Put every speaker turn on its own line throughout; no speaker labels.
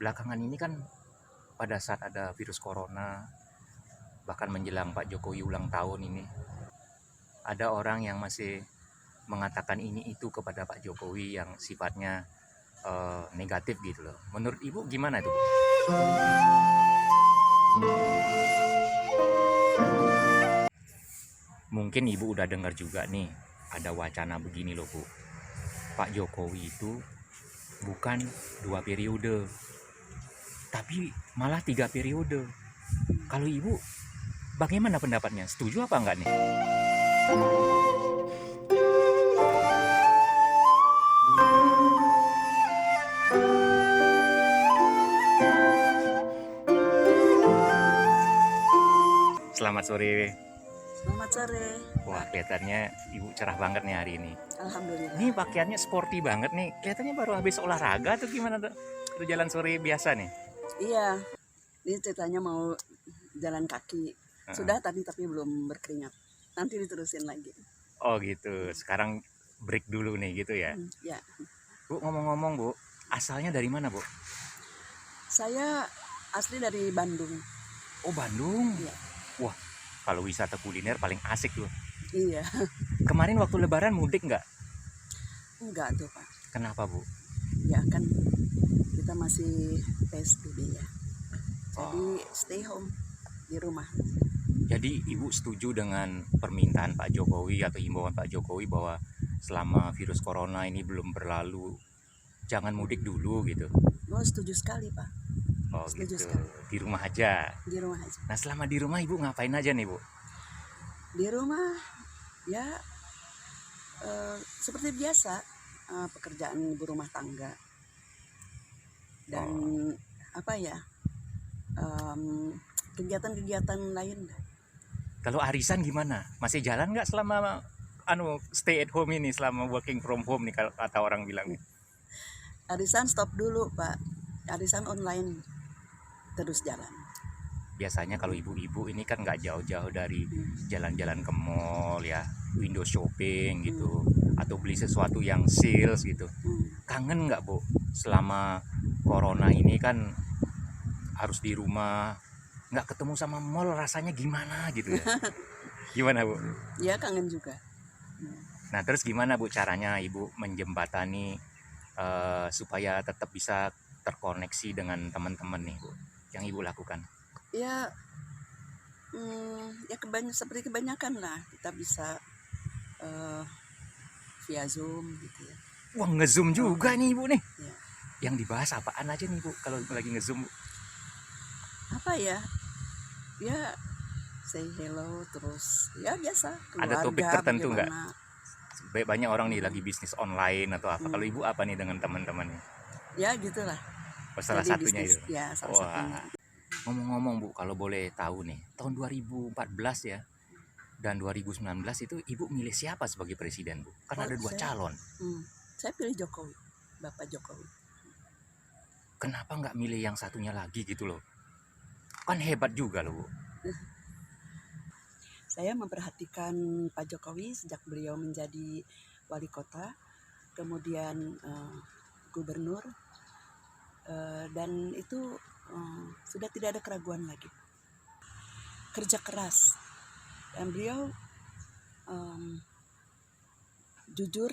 belakangan ini kan pada saat ada virus corona, bahkan menjelang Pak Jokowi ulang tahun ini, ada orang yang masih mengatakan ini itu kepada Pak Jokowi yang sifatnya negatif gitu loh. Menurut Ibu gimana itu, Bu? Mungkin Ibu udah dengar juga nih, ada wacana begini loh, Bu. Pak Jokowi itu bukan 2 periode, tapi malah 3 periode. Kalau Ibu bagaimana pendapatnya? Setuju apa enggak nih? Selamat sore.
Selamat sore.
Wah, kelihatannya Ibu cerah banget nih hari ini.
Alhamdulillah.
Ini pakaiannya sporty banget nih. Kelihatannya baru habis olahraga atau gimana tuh? Itu jalan sore biasa nih.
Iya, ini ceritanya mau jalan kaki. Sudah tadi tapi belum berkeringat. Nanti diterusin lagi.
Oh gitu. Sekarang break dulu nih gitu ya.
Ya,
Bu, ngomong-ngomong Bu, asalnya dari mana Bu?
saya asli dari Bandung.
Oh Bandung.
Iya.
Wah, kalau wisata kuliner paling asik loh.
Iya,
Kemarin waktu Lebaran mudik nggak?
enggak tuh Pak.
Kenapa Bu?
Ya kan kita masih PSBB ya. Jadi stay home di rumah.
Jadi Ibu setuju dengan permintaan Pak Jokowi atau himbauan Pak Jokowi bahwa selama virus corona ini belum berlalu, jangan mudik dulu gitu?
Oh, setuju sekali Pak.
Oh
Setuju
gitu,
sekali.
di rumah aja.
Di rumah aja.
Nah selama di rumah Ibu ngapain aja nih Bu?
Di rumah ya seperti biasa, pekerjaan ibu rumah tangga dan apa ya, kegiatan-kegiatan lain.
Kalau arisan gimana? Masih jalan nggak selama stay at home ini, selama working from home nih kalau kata orang bilang nih?
Arisan stop dulu Pak, arisan online terus jalan.
Biasanya kalau ibu-ibu ini kan nggak jauh-jauh dari jalan-jalan ke mall ya, window shopping gitu, atau beli sesuatu yang sales gitu. Kangen nggak Bu? Selama corona ini kan harus di rumah, nggak ketemu sama mall, rasanya gimana gitu ya? Gimana Bu?
Ya kangen juga.
Nah terus gimana Bu caranya Ibu menjembatani supaya tetap bisa terkoneksi dengan teman-teman nih Bu, yang Ibu lakukan?
Ya, ya seperti kebanyakan lah kita bisa via Zoom gitu ya.
Wah ngezoom juga nih Ibu nih.
Ya.
Yang dibahas apaan aja nih Bu kalau lagi ngezoom?
Apa ya? Ya say hello terus ya biasa keluarga.
Ada topik tertentu nggak?
bagaimana.
Banyak orang nih lagi bisnis online atau apa. Kalau Ibu apa nih dengan teman-temannya?
Ya gitulah.
Oh, salah
Jadi
satunya
bisnis,
itu.
ya salah
Wah.
satunya.
Ngomong-ngomong Bu, kalau boleh tahu nih, tahun 2014 ya dan 2019 itu Ibu milih siapa sebagai presiden Bu? Kan ada dua calon.
Saya pilih Jokowi, Bapak Jokowi.
Kenapa nggak milih yang satunya lagi gitu loh? Kan hebat juga loh Bu.
Saya memperhatikan Pak Jokowi sejak beliau menjadi wali kota, kemudian gubernur, dan itu sudah tidak ada keraguan lagi. Kerja keras, dan beliau jujur,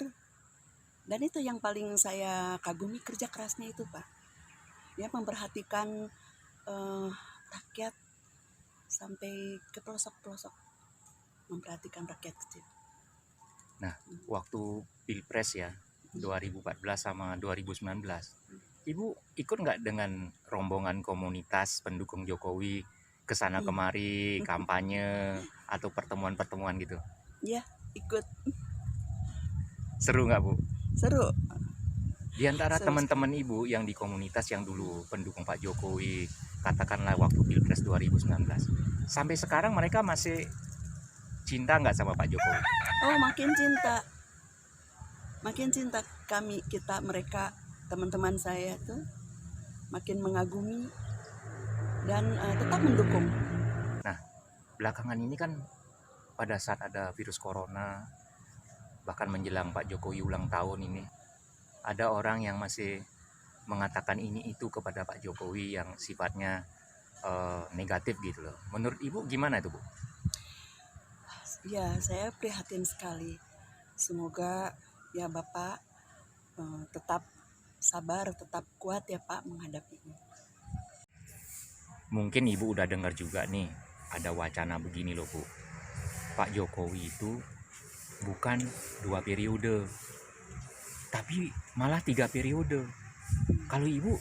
dan itu yang paling saya kagumi, kerja kerasnya itu Pak. Dia memperhatikan rakyat sampai ke pelosok-pelosok, memperhatikan rakyat kecil.
Nah, waktu Pilpres ya, 2014 sama 2019, Ibu ikut nggak dengan rombongan komunitas pendukung Jokowi ke sana kemari, kampanye atau pertemuan-pertemuan gitu?
Iya, ikut.
Seru nggak Bu?
Seru.
Di antara
Seru
teman-teman Ibu yang di komunitas yang dulu pendukung Pak Jokowi, katakanlah waktu Pilpres 2019, sampai sekarang mereka masih cinta nggak sama Pak Jokowi?
Oh, makin cinta kita, mereka, teman-teman saya tuh makin mengagumi dan tetap mendukung.
Nah, belakangan ini kan pada saat ada virus corona, bahkan menjelang Pak Jokowi ulang tahun ini, ada orang yang masih mengatakan ini itu kepada Pak Jokowi yang sifatnya negatif gitu loh. Menurut Ibu gimana itu, Bu?
Ya, saya prihatin sekali. Semoga ya Bapak tetap sabar, tetap kuat ya Pak menghadapinya.
Mungkin Ibu udah dengar juga nih, ada wacana begini loh, Bu. Pak Jokowi itu bukan 2 periode, tapi malah 3 periode. Kalau Ibu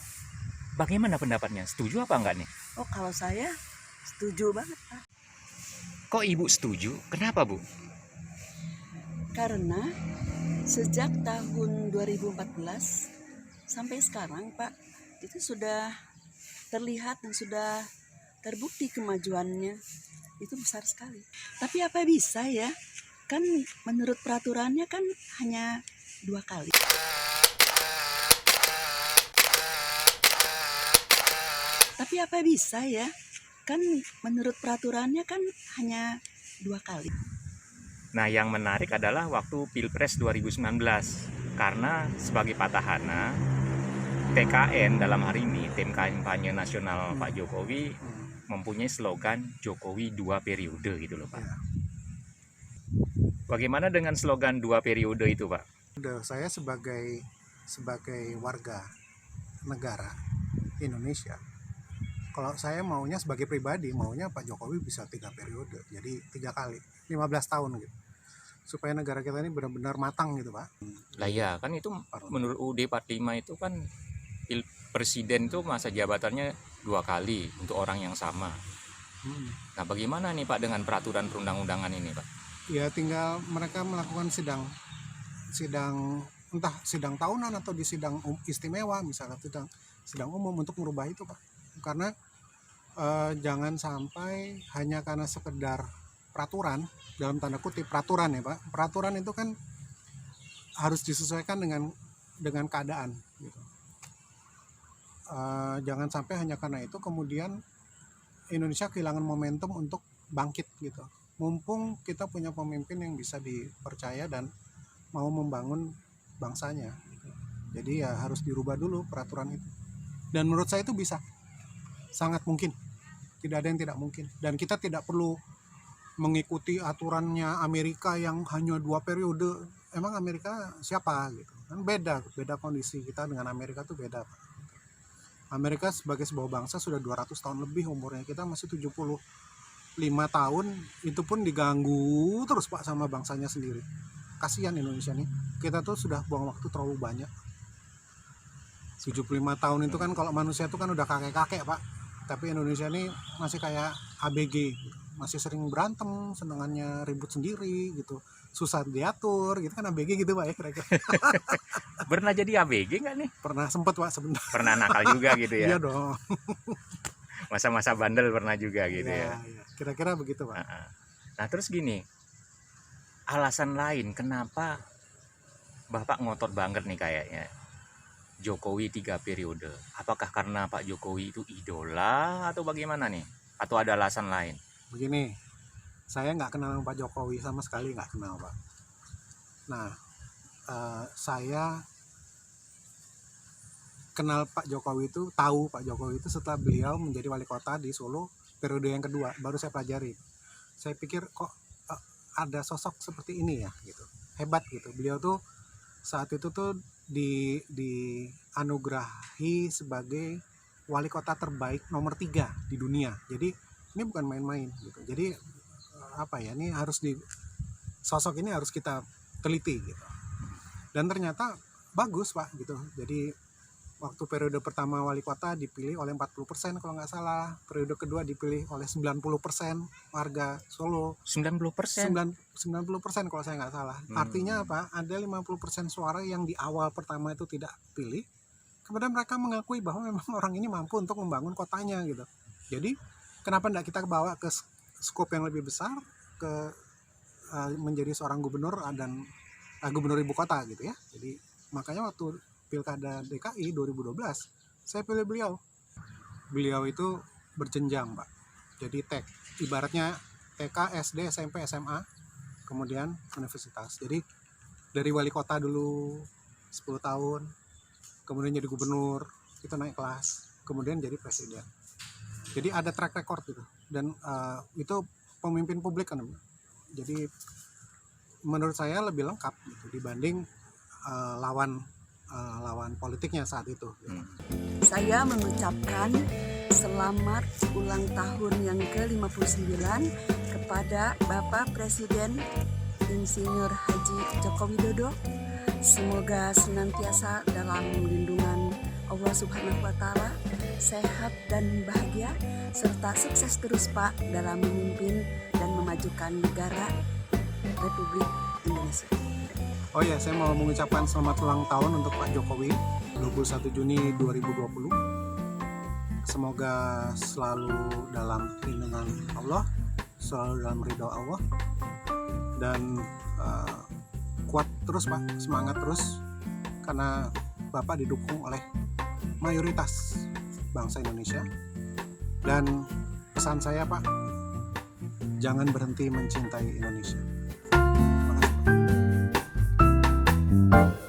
bagaimana pendapatnya? Setuju apa enggak nih?
Oh, kalau saya setuju banget Pak.
Kok Ibu setuju? Kenapa, Bu?
Karena sejak tahun 2014 sampai sekarang Pak, itu sudah terlihat dan sudah terbukti kemajuannya. Itu besar sekali. Tapi apa bisa ya? Kan menurut peraturannya kan hanya 2 kali. Tapi apa bisa ya? Kan menurut peraturannya kan hanya 2 kali.
Nah, yang menarik adalah waktu Pilpres 2019. Karena sebagai petahana, TKN dalam hari ini, Tim Kampanye Nasional Pak Jokowi, mempunyai slogan Jokowi 2 periode gitu loh, Pak. Bagaimana dengan slogan 2 periode itu, Pak?
Saya sebagai warga negara Indonesia, kalau saya maunya sebagai pribadi, maunya Pak Jokowi bisa 3 periode, jadi 3 kali, 15 tahun gitu, supaya negara kita ini benar-benar matang gitu Pak.
Lah ya, kan itu menurut UUD 45 itu kan presiden itu masa jabatannya 2 kali untuk orang yang sama. Nah, bagaimana nih Pak dengan peraturan perundang-undangan ini, Pak?
Ya tinggal mereka melakukan sidang entah sidang tahunan atau di sidang istimewa, misalnya sidang umum untuk merubah itu Pak. Karena jangan sampai hanya karena sekedar peraturan, dalam tanda kutip peraturan ya Pak. Peraturan itu kan harus disesuaikan dengan keadaan gitu. Jangan sampai hanya karena itu kemudian Indonesia kehilangan momentum untuk bangkit gitu. Mumpung kita punya pemimpin yang bisa dipercaya dan mau membangun bangsanya. Jadi ya harus dirubah dulu peraturan itu. Dan menurut saya itu bisa. Sangat mungkin. Tidak ada yang tidak mungkin. Dan kita tidak perlu mengikuti aturannya Amerika yang hanya 2 periode. Emang Amerika siapa gitu. Kan beda kondisi kita dengan Amerika tuh beda, Pak. Amerika sebagai sebuah bangsa sudah 200 tahun lebih umurnya, kita masih 75 tahun, itu pun diganggu terus Pak sama bangsanya sendiri. Kasihan Indonesia nih, kita tuh sudah buang waktu terlalu banyak. 75 tahun itu kan kalau manusia itu kan udah kakek-kakek Pak, tapi Indonesia ini masih kayak ABG, masih sering berantem, senengannya ribut sendiri gitu, susah diatur gitu kan, ABG gitu Pak ya kira-kira.
Pernah jadi ABG nggak nih?
Pernah sempet Pak sebentar.
Pernah nakal juga gitu ya?
Iya dong.
Masa-masa bandel pernah juga gitu ya?
Iya. Kira-kira begitu Pak.
Nah terus gini, alasan lain kenapa Bapak ngotot banget nih kayaknya Jokowi 3 periode? Apakah karena Pak Jokowi itu idola atau bagaimana nih? Atau ada alasan lain?
Begini, saya nggak kenal Pak Jokowi sama sekali, nggak kenal Pak. Nah, saya kenal Pak Jokowi itu, tahu Pak Jokowi itu setelah beliau menjadi wali kota di Solo periode yang kedua, baru saya pelajari. Saya pikir kok ada sosok seperti ini ya gitu, hebat gitu. Beliau tuh saat itu tuh dianugerahi sebagai wali kota terbaik nomor 3 di dunia. Jadi ini bukan main-main gitu. Jadi apa ya, ini harus sosok ini harus kita teliti gitu. Dan ternyata bagus Pak gitu. Jadi waktu periode pertama wali kota dipilih oleh 40% kalau nggak salah. Periode kedua dipilih oleh 90% warga Solo.
90%?
90% kalau saya nggak salah. Artinya apa? Ada 50% suara yang di awal pertama itu tidak pilih. Kemudian mereka mengakui bahwa memang orang ini mampu untuk membangun kotanya gitu. Jadi kenapa tidak kita bawa ke skop yang lebih besar, ke menjadi seorang gubernur dan gubernur ibu kota gitu ya. Jadi makanya waktu Pilkada DKI 2012 saya pilih beliau. Beliau itu berjenjang Pak. Jadi ibaratnya TK, SD, SMP, SMA, kemudian universitas. Jadi dari wali kota dulu 10 tahun, kemudian jadi gubernur, itu naik kelas, kemudian jadi presiden. Jadi ada track record gitu, dan itu pemimpin publik kan. Jadi menurut saya lebih lengkap gitu dibanding lawan politiknya saat itu.
Saya mengucapkan selamat ulang tahun yang ke-59 kepada Bapak Presiden Insinyur Haji Joko Widodo. Semoga senantiasa dalam lindungan Allah Subhanahu wa Ta'ala, sehat dan bahagia, serta sukses terus Pak dalam memimpin dan memajukan negara Republik Indonesia.
Oh ya, saya mau mengucapkan selamat ulang tahun untuk Pak Jokowi 21 Juni 2020. Semoga selalu dalam lindungan Allah, selalu dalam ridho Allah, dan kuat terus Pak, semangat terus, karena Bapak didukung oleh mayoritas bangsa Indonesia. Dan pesan saya Pak, jangan berhenti mencintai Indonesia. Terima kasih, Pak.